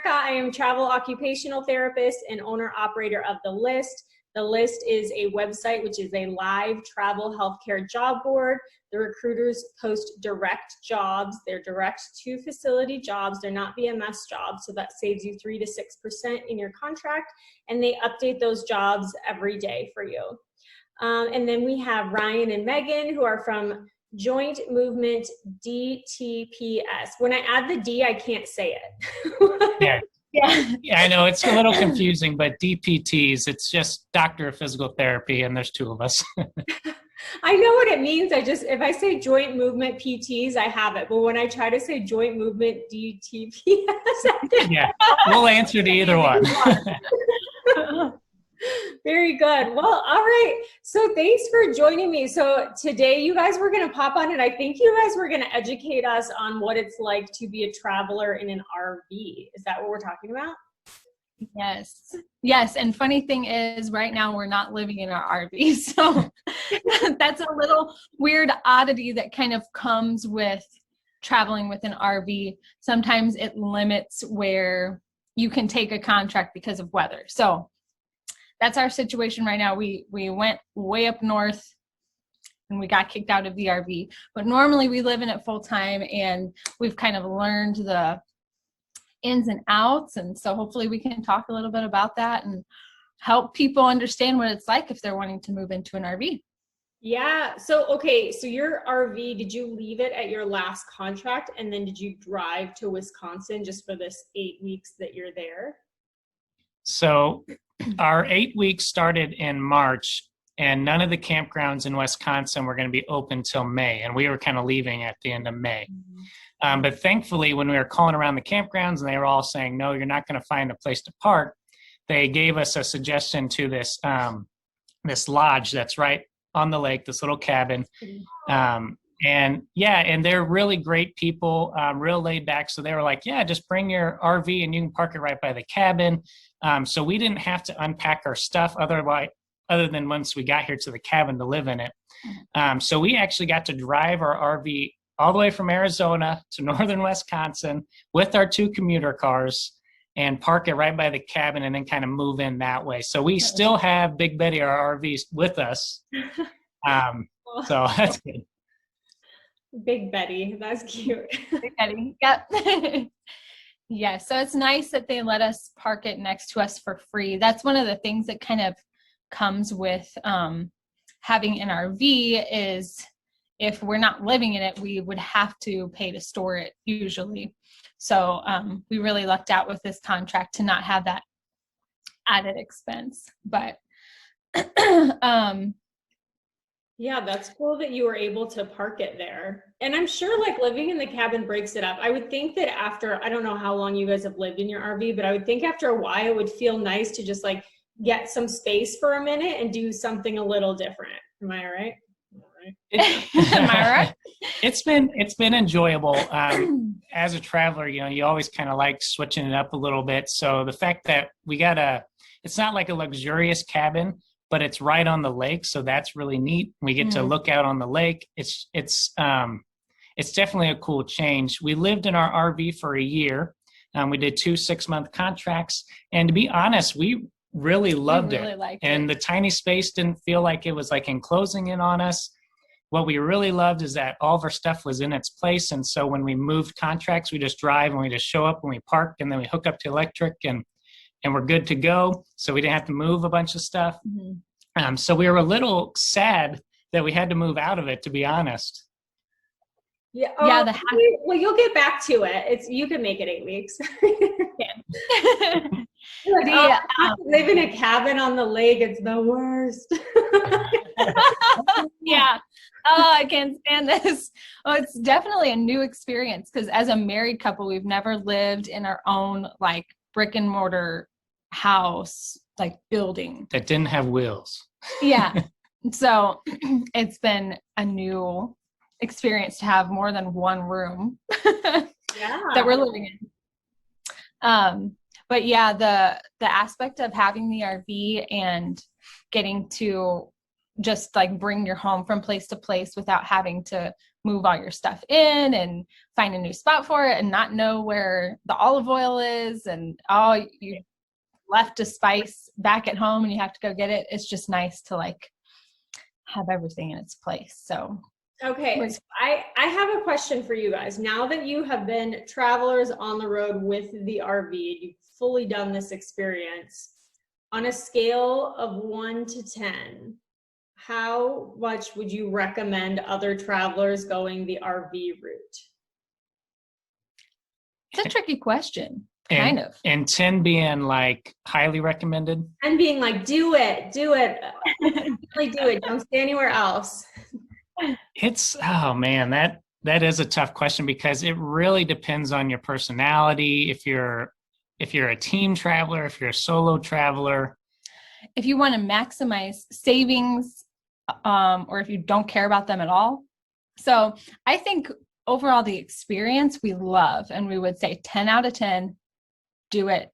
Erica. I am travel occupational therapist and owner-operator of The List. The List is a website which is a live travel healthcare job board. The recruiters post direct jobs. They're direct to facility jobs. They're not VMS jobs, so that saves you 3 to 6% in your contract, and they update those jobs every day for you. And then we have Ryan and Megan, who are from Joint Movement DTPS. When I add the D, I can't say it. Yeah, I know it's a little confusing, but DPTs, it's just Doctor of Physical Therapy, and there's 2 of us. I know what it means. If I say Joint Movement PTs, I have it. But when I try to say Joint Movement DTPS, yeah, we'll answer to either one. Very good. Well, all right. So thanks for joining me. So today you guys were going to pop on, and I think you guys were going to educate us on what it's like to be a traveler in an RV. Is that what we're talking about? Yes. And funny thing is, right now we're not living in our RV. So that's a little weird oddity that kind of comes with traveling with an RV. Sometimes it limits where you can take a contract because of weather. So that's our situation right now. We went way up north and we got kicked out of the RV, but normally we live in it full time, and we've kind of learned the ins and outs. And so hopefully we can talk a little bit about that and help people understand what it's like if they're wanting to move into an RV. Yeah. So your RV, did you leave it at your last contract, and then did you drive to Wisconsin just for this 8 weeks that you're there? So our 8 weeks started in March, and none of the campgrounds in Wisconsin were going to be open till May, and we were kind of leaving at the end of May. Mm-hmm. But thankfully, when we were calling around the campgrounds and they were all saying, no, you're not going to find a place to park, they gave us a suggestion to this lodge that's right on the lake, this little cabin. And they're really great people, real laid back. So they were like, yeah, just bring your RV and you can park it right by the cabin. So we didn't have to unpack our stuff other than once we got here to the cabin to live in it. So we actually got to drive our RV all the way from Arizona to northern Wisconsin with our 2 commuter cars and park it right by the cabin and then kind of move in that way. So we still have Big Betty, our RV, with us. So that's good. Big Betty, that's cute. Big Betty, yep. Yeah, so it's nice that they let us park it next to us for free. That's one of the things that kind of comes with having an RV is if we're not living in it, we would have to pay to store it usually. So we really lucked out with this contract to not have that added expense. But yeah, that's cool that you were able to park it there. And I'm sure like living in the cabin breaks it up. I would think that after, I don't know how long you guys have lived in your RV, but I would think after a while it would feel nice to just like get some space for a minute and do something a little different. Am I all right? Am I right? It's been enjoyable. As a traveler, you always kind of like switching it up a little bit. So the fact that we got it's not like a luxurious cabin, but it's right on the lake. So that's really neat. We get to look out on the lake. It's definitely a cool change. We lived in our RV for a year. We did 2 6-month contracts. And to be honest, we really loved it. And the tiny space didn't feel like it was like enclosing in on us. What we really loved is that all of our stuff was in its place. And so when we moved contracts, we just drive and we just show up and we park and then we hook up to electric and we're good to go. So we didn't have to move a bunch of stuff. Mm-hmm. So we were a little sad that we had to move out of it, to be honest. Yeah. Well, you'll get back to it. You can make it 8 weeks. Live in a cabin on the lake. It's the worst. Yeah. Oh, I can't stand this. Oh, it's definitely a new experience because as a married couple, we've never lived in our own like brick and mortar house, like building that didn't have wheels. Yeah. So it's been a new experience to have more than one room that we're living in. But yeah, the aspect of having the RV and getting to just like bring your home from place to place without having to move all your stuff in and find a new spot for it and not know where the olive oil is, and you left a spice back at home and you have to go get it. It's just nice to like have everything in its place. So okay, so I have a question for you guys. Now that you have been travelers on the road with the RV, you've fully done this experience, on a scale of 1 to 10, how much would you recommend other travelers going the RV route? it's a tricky question, And, kind of. And 10 being like highly recommended. And being like, do it, really do it. Don't stay anywhere else. Oh man, that is a tough question because it really depends on your personality. If you're a team traveler, if you're a solo traveler. If you want to maximize savings, or if you don't care about them at all. So I think overall the experience we love, and we would say 10 out of 10, do it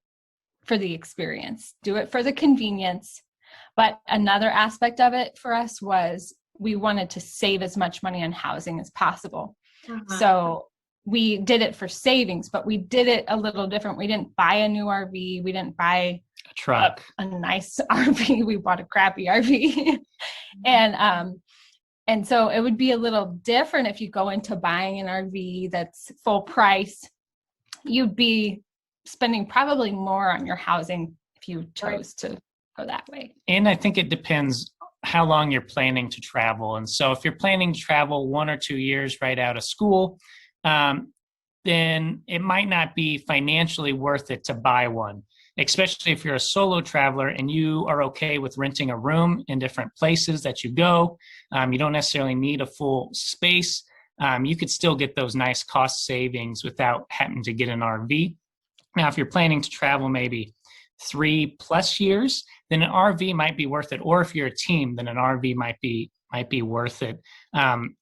for the experience, do it for the convenience. But another aspect of it for us was we wanted to save as much money on housing as possible. So we did it for savings, but we did it a little different. We didn't buy a new RV. We didn't buy A truck. A nice RV. We bought a crappy RV. And so it would be a little different if you go into buying an RV that's full price. You'd be spending probably more on your housing if you chose to go that way. And I think it depends how long you're planning to travel. And so if you're planning to travel 1 or 2 years right out of school, then it might not be financially worth it to buy one, especially if you're a solo traveler and you are okay with renting a room in different places that you go. You don't necessarily need a full space. You could still get those nice cost savings without having to get an RV. Now, if you're planning to travel maybe 3+ years, then an RV might be worth it. Or if you're a team, then an RV might be worth it.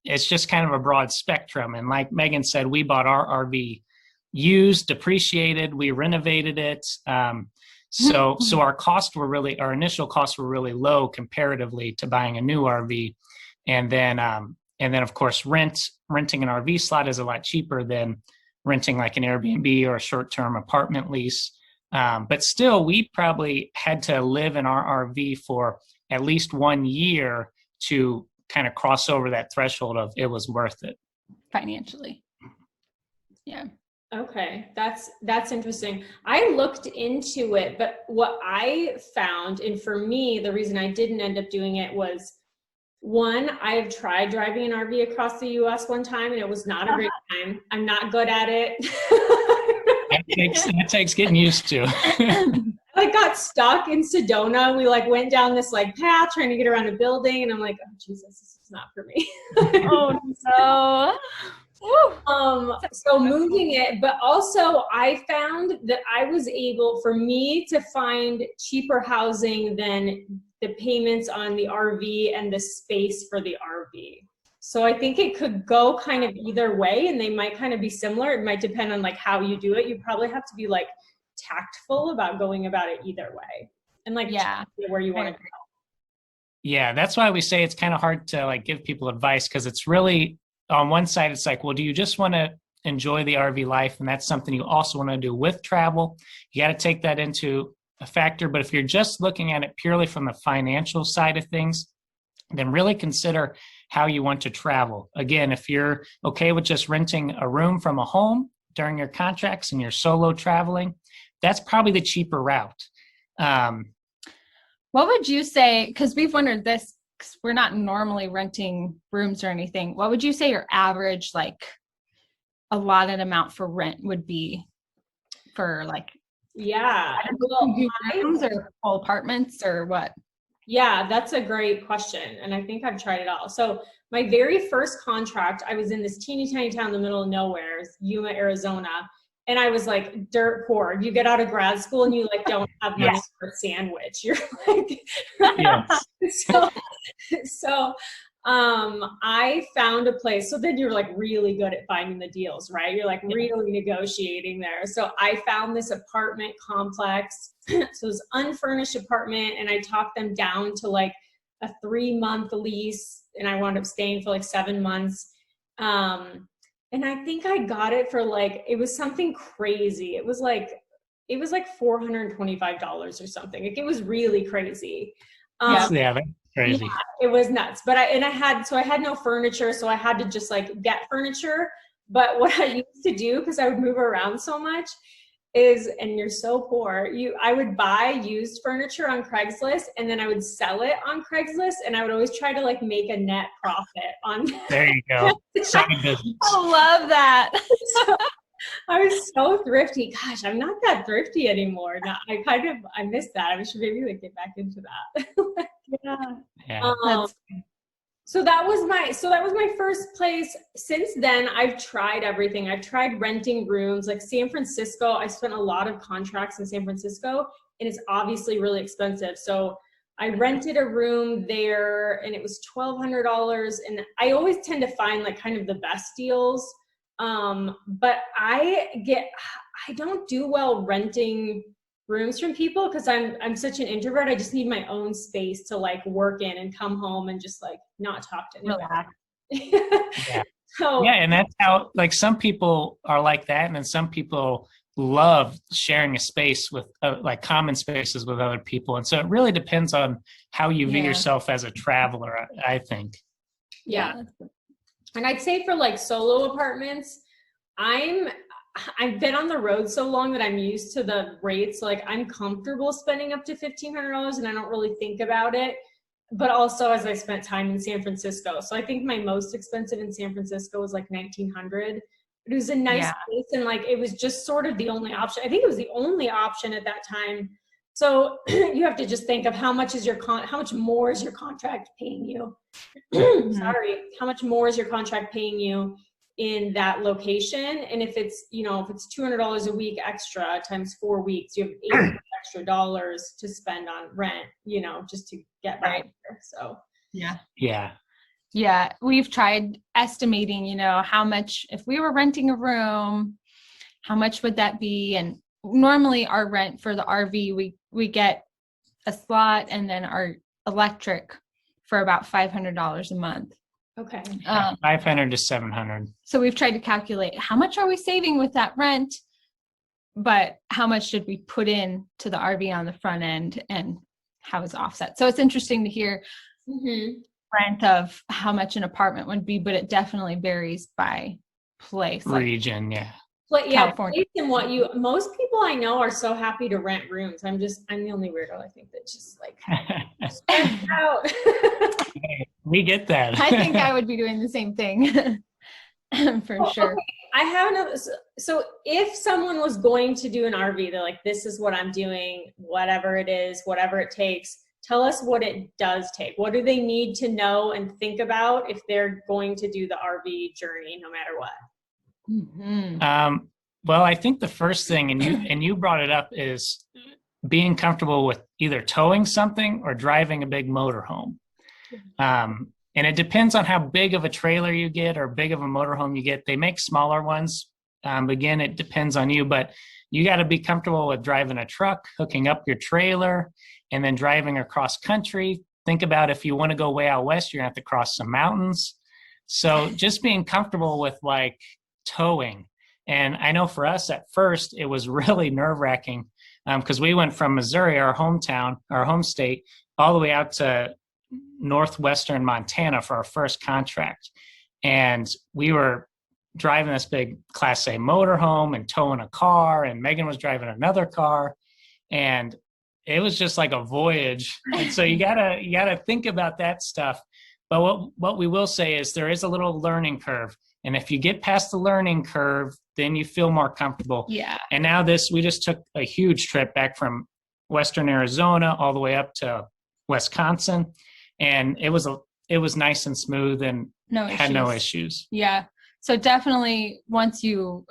It's just kind of a broad spectrum. And like Megan said, we bought our RV used, depreciated, we renovated it. So our initial costs were really low comparatively to buying a new RV. And then of course, renting an RV slot is a lot cheaper than renting like an Airbnb or a short-term apartment lease. But still, we probably had to live in our RV for at least 1 year to kind of cross over that threshold of it was worth it. Financially. Yeah. Okay, that's interesting. I looked into it, but what I found, and for me, the reason I didn't end up doing it was, one, I've tried driving an RV across the US one time and it was not a great time. I'm not good at it. That takes getting used to. I got stuck in Sedona. We like went down this like path trying to get around a building, and I'm like, oh Jesus, this is not for me. Oh no. So moving it, but also I found that I was able, for me, to find cheaper housing than the payments on the RV and the space for the RV. So I think it could go kind of either way, and they might kind of be similar. It might depend on like how you do it. You probably have to be like tactful about going about it either way, and like where you want to go. Yeah, that's why we say it's kind of hard to like give people advice, because it's really, on one side, it's like, well, do you just want to enjoy the RV life? And that's something you also want to do with travel. You got to take that into a factor. But if you're just looking at it purely from the financial side of things, then really consider how you want to travel. Again, if you're okay with just renting a room from a home during your contracts and you're solo traveling, that's probably the cheaper route. What would you say, because we've wondered this, because we're not normally renting rooms or anything, what would you say your average like allotted amount for rent would be for like rooms or full apartments or what? Yeah, that's a great question. And I think I've tried it all. So my very first contract, I was in this teeny tiny town in the middle of nowhere, Yuma, Arizona. And I was like dirt poor. You get out of grad school and you like don't have money for a sandwich. You're like, so I found a place. So then you're like really good at finding the deals, right? You're like really negotiating there. So I found this apartment complex. So it was unfurnished apartment, and I talked them down to like a 3-month lease, and I wound up staying for like 7 months. And I think I got it for like, it was something crazy. It was like $425 or something. Like, it was really crazy. Yeah, that's crazy. Yeah, it was nuts. But I had no furniture, so I had to just like get furniture. But what I used to do, because I would move around so much, is, and you're so poor, I would buy used furniture on Craigslist, and then I would sell it on Craigslist, and I would always try to like make a net profit on there you go. Side business. I love that. So, I was so thrifty. Gosh, I'm not that thrifty anymore. Now, I miss that. I should maybe like get back into that. Yeah. So that was my first place. Since then, I've tried everything. I've tried renting rooms, like San Francisco. I spent a lot of contracts in San Francisco, and it's obviously really expensive. So I rented a room there, and it was $1,200. And I always tend to find like kind of the best deals. But I don't do well renting rooms from people, because I'm such an introvert. I just need my own space to like work in and come home and just like not talk to anyone. Yeah. So, yeah, and that's how, like, some people are like that, and then some people love sharing a space with like common spaces with other people. And so it really depends on how you view yourself as a traveler, I think. Yeah. And I'd say for like solo apartments, I've been on the road so long that I'm used to the rates. Like, I'm comfortable spending up to $1,500, and I don't really think about it. But also, as I spent time in San Francisco, so I think my most expensive in San Francisco was like $1,900. It was a nice place, and like it was just sort of the only option. I think it was the only option at that time. So you have to just think of how much more is your contract paying you? Sorry, how much more is your contract paying you in that location? And if it's $200 a week extra times 4 weeks, you have $800 extra to spend on rent, just to get back there. So yeah, we've tried estimating, how much, if we were renting a room, how much would that be? And normally our rent for the RV, we get a slot and then our electric for about $500 a month. Okay. 500 to 700. So we've tried to calculate how much are we saving with that rent, but how much did we put in to the RV on the front end, and how is offset? So it's interesting to hear rent of how much an apartment would be, but it definitely varies by place, region. But yeah, based on most people I know are so happy to rent rooms. I'm the only weirdo, I think, that just like stressed out. We get that. I think I would be doing the same thing for sure. Okay. I have another. So if someone was going to do an RV, they're like, this is what I'm doing, whatever it is, whatever it takes. Tell us what it does take. What do they need to know and think about if they're going to do the RV journey, no matter what? Well, I think the first thing, and you brought it up, is being comfortable with either towing something or driving a big motorhome. And it depends on how big of a trailer you get or big of a motorhome you get. They make smaller ones. Again, it depends on you, but you got to be comfortable with driving a truck, hooking up your trailer, and then driving across country. Think about if you want to go way out west, you're going to have to cross some mountains. So just being comfortable with like towing. And I know for us at first, it was really nerve-wracking because we went from Missouri, our hometown, our home state, all the way out to northwestern Montana for our first contract. And we were driving this big Class A motorhome and towing a car, and Megan was driving another car. And it was just like a voyage. And so you gotta think about that stuff. But what we will say is there is a little learning curve. And if you get past the learning curve, then you feel more comfortable. Yeah. And now we just took a huge trip back from Western Arizona all the way up to Wisconsin. And it was nice and smooth and had no issues. Yeah. So definitely once you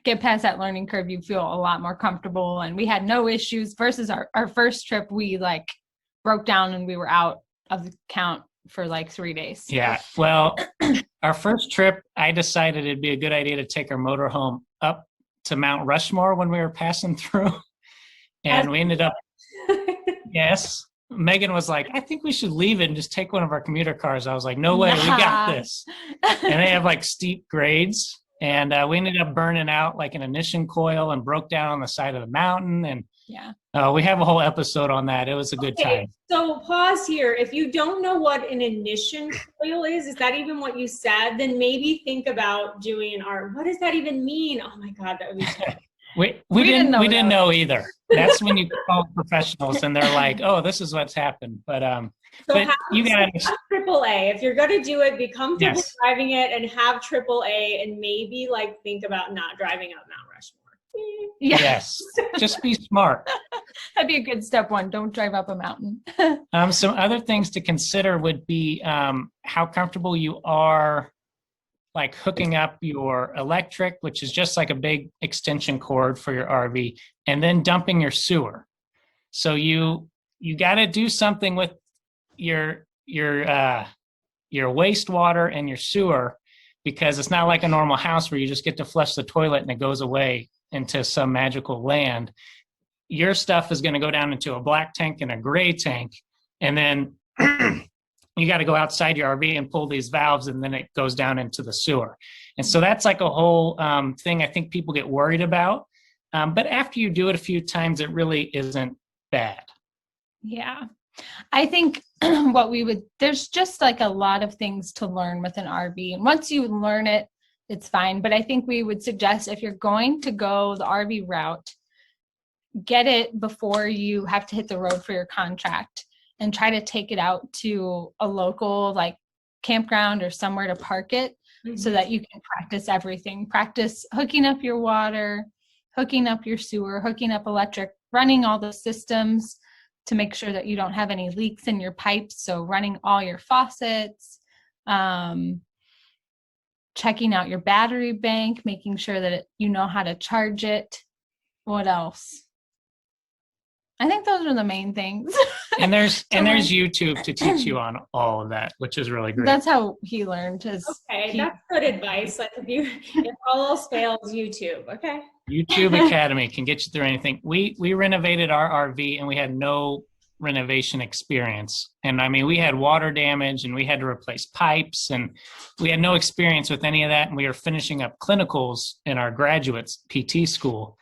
get past that learning curve, you feel a lot more comfortable. And we had no issues versus our first trip. We like broke down and we were out of the count for like 3 days. Yeah. Well, our first trip, I decided it'd be a good idea to take our motorhome up to Mount Rushmore when we were passing through. And we ended up, yes. Megan was like, I think we should leave it and just take one of our commuter cars. I was like, no way, we got this. And they have like steep grades. And we ended up burning out like an ignition coil and broke down on the side of the mountain. And we have a whole episode on that. It was a good time. So pause here. If you don't know what an ignition coil is that even what you said? Then maybe think about doing an art. What does that even mean? Oh my God, that would be so we didn't know either. That's when you call professionals and they're like, oh, this is what's happened. But you got AAA. If you're going to do it, be comfortable driving it and have AAA, and maybe like think about not driving up Mount Rushmore. Yes. Just be smart. That'd be a good step one. Don't drive up a mountain. Some other things to consider would be how comfortable you are like hooking up your electric, which is just like a big extension cord for your RV, and then dumping your sewer. So you got to do something with your wastewater and your sewer, because it's not like a normal house where you just get to flush the toilet and it goes away into some magical land. Your stuff is going to go down into a black tank and a gray tank, and then you got to go outside your RV and pull these valves, and then it goes down into the sewer. And so that's like a whole thing I think people get worried about. But after you do it a few times, it really isn't bad. Yeah. I think there's just like a lot of things to learn with an RV. And once you learn it, it's fine. But I think we would suggest, if you're going to go the RV route, get it before you have to hit the road for your contract, and try to take it out to a local like campground or somewhere to park it, so that you can practice everything. Practice hooking up your water, hooking up your sewer, hooking up electric, running all the systems to make sure that you don't have any leaks in your pipes. So running all your faucets, checking out your battery bank, making sure that you know how to charge it. What else? I think those are the main things. And there's YouTube to teach you on all of that, which is really great. That's how he learned his. Okay, that's good advice. Like if all else fails, YouTube. Okay. YouTube Academy can get you through anything. We renovated our RV and we had no renovation experience. And I mean, we had water damage and we had to replace pipes, and we had no experience with any of that. And we were finishing up clinicals in our graduates PT school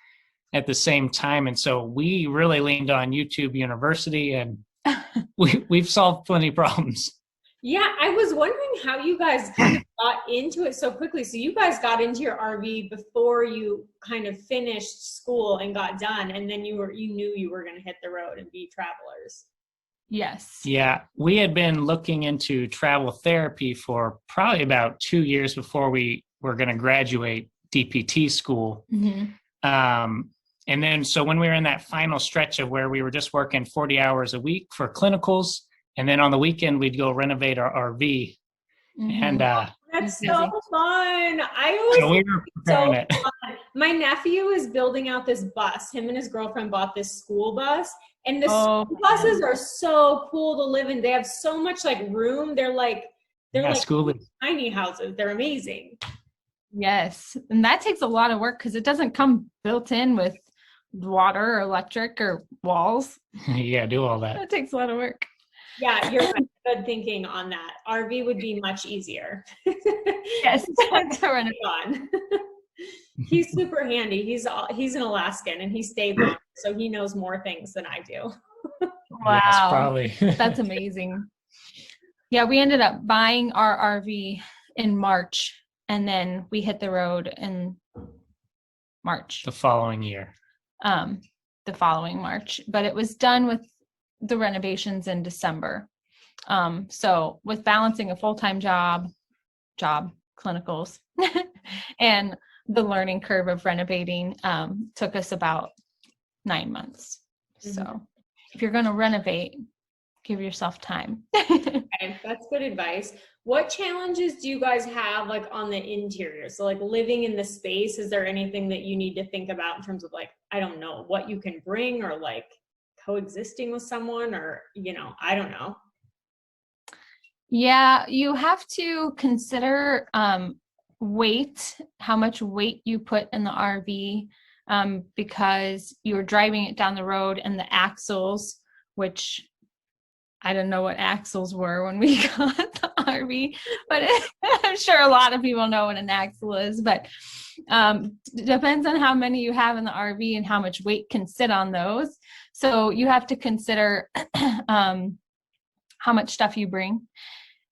at the same time. And so we really leaned on YouTube University, and we've solved plenty of problems. Yeah, I was wondering how you guys kind of got into it so quickly. So you guys got into your RV before you kind of finished school and got done, and then you knew you were going to hit the road and be travelers. Yes. Yeah, we had been looking into travel therapy for probably about 2 years before we were going to graduate DPT school. And then, so when we were in that final stretch of where we were just working 40 hours a week for clinicals, and then on the weekend, we'd go renovate our RV. And that's so fun. We were preparing it. My nephew is building out this bus. Him and his girlfriend bought this school bus. And the school buses are so cool to live in. They have so much like room. They're like tiny houses. They're amazing. Yes. And that takes a lot of work because it doesn't come built in with water or electric or walls. Yeah, do all that. That takes a lot of work. Yeah, you're good thinking on that. RV would be much easier. Yes, that's on. He's super handy. He's an Alaskan and he stayed long, so he knows more things than I do. Wow, yes, probably. That's amazing. Yeah, we ended up buying our RV in March, and then we hit the road in March. The following year. The following March, but it was done with the renovations in December. So with balancing a full-time job, clinicals, and the learning curve of renovating, took us about 9 months. So if you're going to renovate, give yourself time. Okay, that's good advice. What challenges do you guys have like on the interior? So like living in the space, is there anything that you need to think about in terms of like, I don't know, what you can bring, or like coexisting with someone, or, I don't know. Yeah, you have to consider weight, how much weight you put in the RV, because you're driving it down the road, and the axles, which I don't know what axles were when we got the RV, but I'm sure a lot of people know what an axle is, but depends on how many you have in the RV and how much weight can sit on those. So you have to consider how much stuff you bring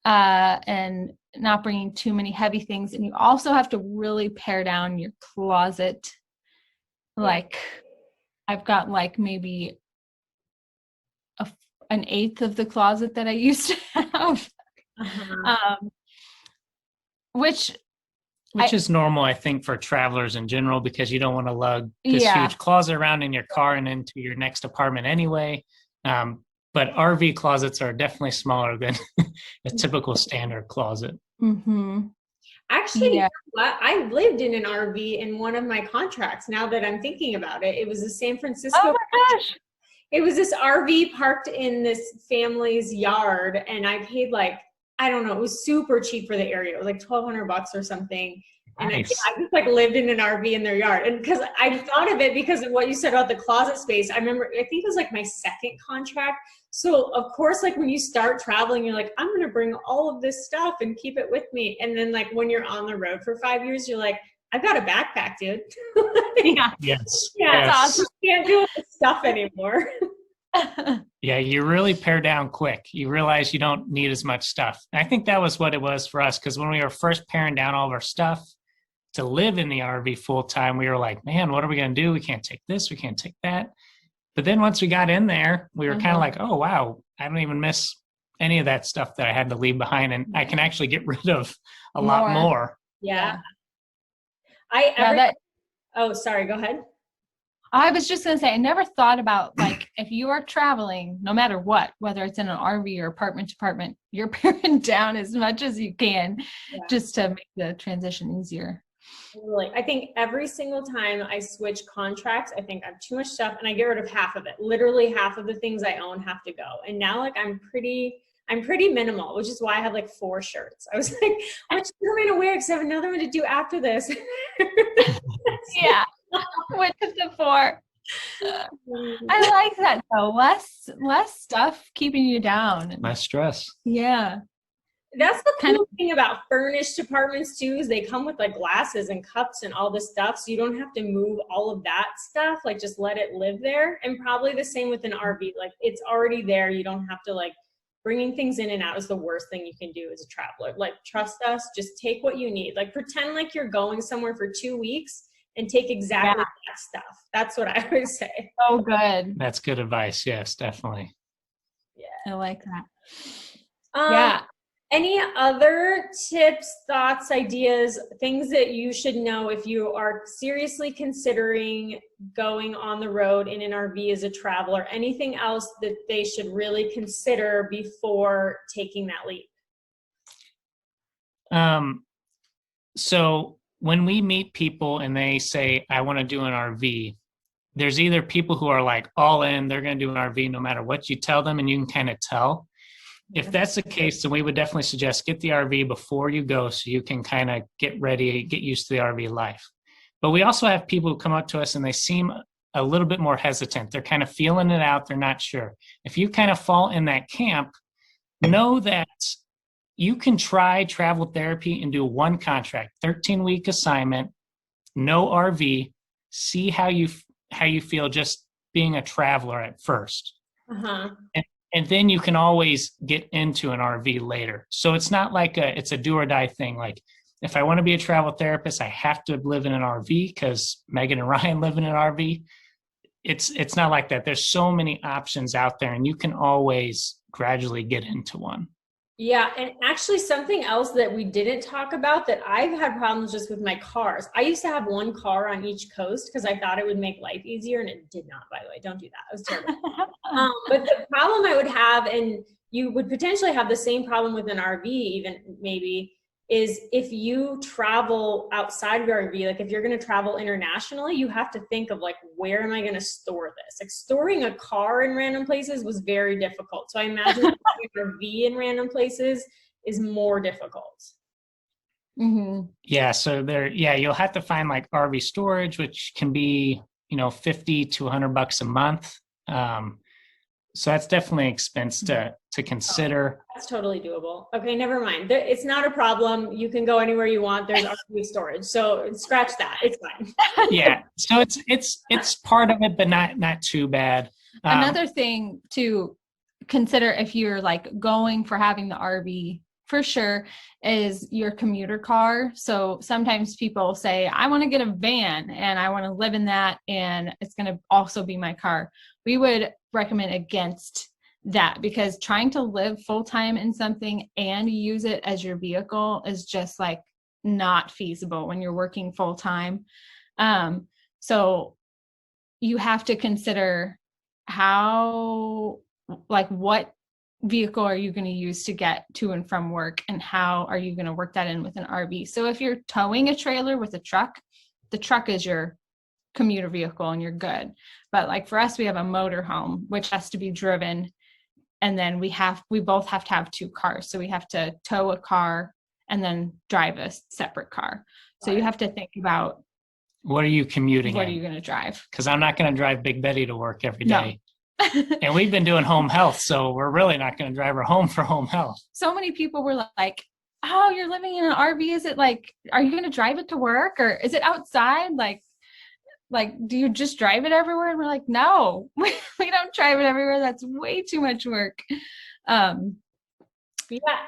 and not bringing too many heavy things. And you also have to really pare down your closet. Like I've got like maybe an eighth of the closet that I used to have, which is normal, I think, for travelers in general, because you don't want to lug this huge closet around in your car and into your next apartment anyway. But RV closets are definitely smaller than a typical standard closet. Mm-hmm. Actually, you know what? I lived in an RV in one of my contracts. Now that I'm thinking about it, it was a San Francisco. Oh my gosh. It was this RV parked in this family's yard, and I paid like, I don't know, it was super cheap for the area. It was like $1,200 or something. And Nice. I just like lived in an RV in their yard. And because I thought of it because of what you said about the closet space, I remember, I think it was like my second contract. So of course, like when you start traveling, you're like, I'm going to bring all of this stuff and keep it with me. And then like when you're on the road for 5 years, you're like, I've got a backpack, dude. Yeah. Yes. Yeah. Yes. Awesome. Can't do this stuff anymore. Yeah, you really pare down quick. You realize you don't need as much stuff. And I think that was what it was for us, because when we were first paring down all of our stuff to live in the RV full time, we were like, man, what are we going to do? We can't take this. We can't take that. But then once we got in there, we were kind of like, oh, wow, I don't even miss any of that stuff that I had to leave behind. And I can actually get rid of a lot more. Yeah. Oh, sorry. Go ahead. I was just going to say, I never thought about, like, if you are traveling, no matter what, whether it's in an RV or apartment to apartment, you're paring down as much as you can just to make the transition easier. Really, I think every single time I switch contracts, I think I have too much stuff and I get rid of half of it. Literally half of the things I own have to go. And now like I'm pretty minimal, which is why I have like 4 shirts. I was like, which am I going to wear? Because I have another one to do after this. Yeah. Which is the 4? I like that though. Less stuff keeping you down. Less stress. Yeah. That's the cool thing about furnished apartments too, is they come with like glasses and cups and all this stuff. So you don't have to move all of that stuff. Like just let it live there. And probably the same with an RV. Like it's already there. You don't have to like, bringing things in and out is the worst thing you can do as a traveler. Like trust us, just take what you need. Like pretend like you're going somewhere for 2 weeks and take exactly that stuff. That's what I always say. Oh, good. That's good advice. Yes, definitely. Yeah. I like that. Yeah. Any other tips, thoughts, ideas, things that you should know if you are seriously considering going on the road in an RV as a traveler? Anything else that they should really consider before taking that leap? So when we meet people and they say, I want to do an RV, there's either people who are like all in, they're going to do an RV no matter what you tell them, and you can kind of tell. If that's the case, then we would definitely suggest get the RV before you go so you can kind of get ready, get used to the RV life. But we also have people who come up to us and they seem a little bit more hesitant. They're kind of feeling it out. They're not sure. If you kind of fall in that camp, know that you can try travel therapy and do one contract, 13-week assignment, no RV, see how you feel just being a traveler at first. And then you can always get into an RV later. So it's not like it's a do or die thing. Like if I want to be a travel therapist, I have to live in an RV because Megan and Ryan live in an RV. It's not like that. There's so many options out there and you can always gradually get into one. Yeah, and actually something else that we didn't talk about that I've had problems just with my cars. I used to have one car on each coast because I thought it would make life easier, and it did not, by the way. Don't do that. It was terrible. But the problem I would have, and you would potentially have the same problem with an RV even maybe, is if you travel outside of your RV, like if you're going to travel internationally, you have to think of like, where am I going to store this? Like storing a car in random places was very difficult. So I imagine an RV in random places is more difficult. Mm-hmm. Yeah. So you'll have to find like RV storage, which can be, $50 to $100 a month. So that's definitely an expense to consider. That's totally doable. Okay, never mind. It's not a problem. You can go anywhere you want. There's RV storage. So scratch that. It's fine. Yeah. So it's part of it, but not too bad. Another thing to consider if you're like going for having the RV for sure is your commuter car. So sometimes people say, I want to get a van and I want to live in that and it's going to also be my car. We would recommend against that because trying to live full-time in something and use it as your vehicle is just like not feasible when you're working full-time. So you have to consider how, like, what vehicle are you going to use to get to and from work, and how are you going to work that in with an RV? So if you're towing a trailer with a truck, the truck is your commuter vehicle and you're good. But like for us, we have a motor home, which has to be driven. And then we both have to have 2 cars. So we have to tow a car and then drive a separate car. So you have to think about what are you commuting what in? are you going to drive? Because I'm not going to drive Big Betty to work every day. No. And we've been doing home health, so we're really not going to drive her home for home health. So many people were like, oh, you're living in an RV. Is it like, are you going to drive it to work or is it outside? Like, do you just drive it everywhere? And we're like, no, we don't drive it everywhere. That's way too much work. Yeah,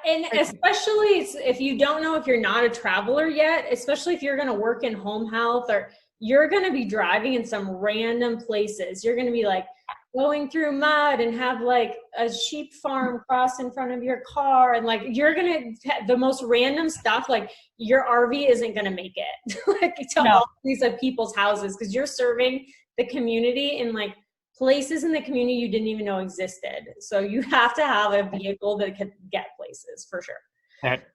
and especially if you don't know if you're not a traveler yet, especially if you're going to work in home health or you're going to be driving in some random places. You're going to be like going through mud and have like a sheep farm cross in front of your car. And like, you're going to, the most random stuff, like your RV isn't going to make it like to all these people's houses because you're serving the community in like places in the community you didn't even know existed. So you have to have a vehicle that can get places for sure.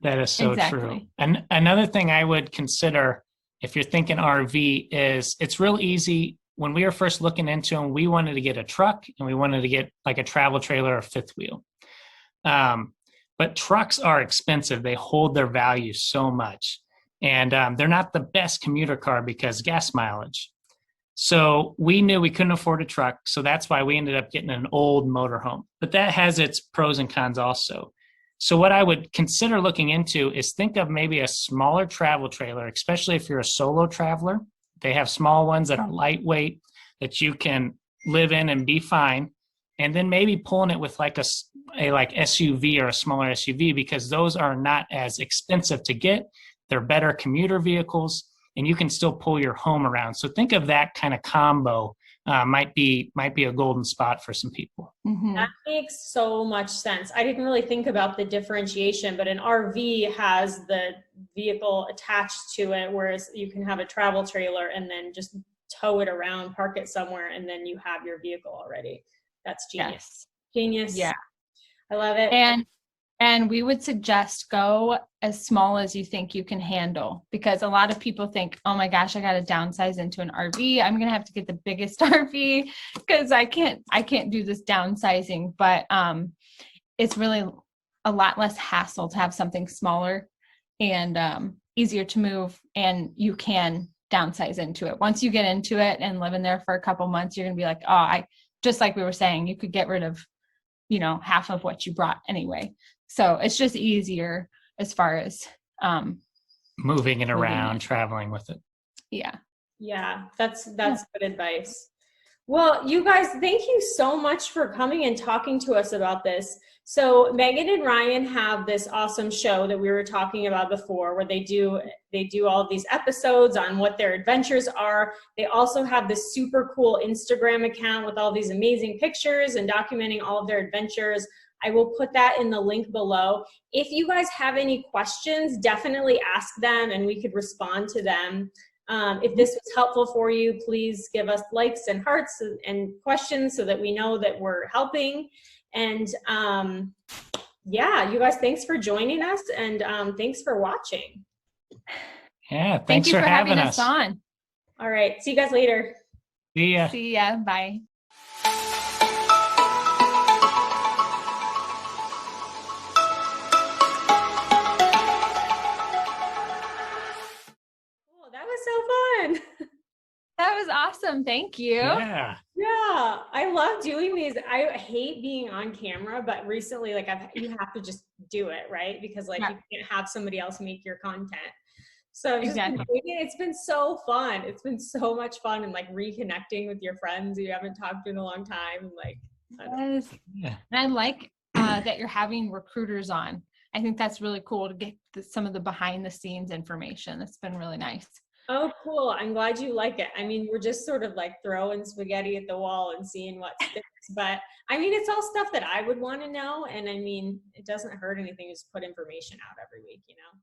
That is so true. And another thing I would consider if you're thinking RV is it's real easy. When we were first looking into them, we wanted to get a truck and we wanted to get like a travel trailer or fifth wheel. But trucks are expensive. They hold their value so much. And they're not the best commuter car because gas mileage. So we knew we couldn't afford a truck. So that's why we ended up getting an old motorhome. But that has its pros and cons also. So what I would consider looking into is think of maybe a smaller travel trailer, especially if you're a solo traveler. They have small ones that are lightweight that you can live in and be fine. And then maybe pulling it with like a like SUV or a smaller SUV because those are not as expensive to get. They're better commuter vehicles and you can still pull your home around. So think of that kind of combo. Might be a golden spot for some people. Mm-hmm. That makes so much sense. I didn't really think about the differentiation, but an RV has the vehicle attached to it, whereas you can have a travel trailer and then just tow it around, park it somewhere, and then you have your vehicle already. That's genius. Yes. Genius. Yeah. I love it. And we would suggest go as small as you think you can handle because a lot of people think, oh my gosh, I got to downsize into an RV. I'm going to have to get the biggest RV because I can't do this downsizing. But it's really a lot less hassle to have something smaller and easier to move, and you can downsize into it. Once you get into it and live in there for a couple months, you're going to be like, oh, just like we were saying, you could get rid of, half of what you brought anyway. So it's just easier as far as moving it around, traveling with it. Yeah. Yeah, that's good advice. Well, you guys, thank you so much for coming and talking to us about this. So Megan and Ryan have this awesome show that we were talking about before where they do all of these episodes on what their adventures are. They also have this super cool Instagram account with all these amazing pictures and documenting all of their adventures. I will put that in the link below. If you guys have any questions, definitely ask them and we could respond to them. If this was helpful for you, please give us likes and hearts and questions so that we know that we're helping. And yeah, you guys, thanks for joining us and thanks for watching. Yeah, thank you for having us on. All right, see you guys later. See ya. See ya. Bye. That was so fun. That was awesome. Thank you. Yeah. Yeah, I love doing these. I hate being on camera, but recently, like you have to just do it, right? Because like Yeah. you can't have somebody else make your content. So I've just been Exactly. doing it. It's been so fun. It's been so much fun, and like reconnecting with your friends you haven't talked to in a long time. Like, I don't know. Yes. Yeah. And I like that you're having recruiters on. I think that's really cool to get some of the behind the scenes information. It's been really nice. Oh, cool. I'm glad you like it. I mean, we're just sort of like throwing spaghetti at the wall and seeing what sticks. But I mean, it's all stuff that I would want to know. And I mean, it doesn't hurt anything to just put information out every week, you know?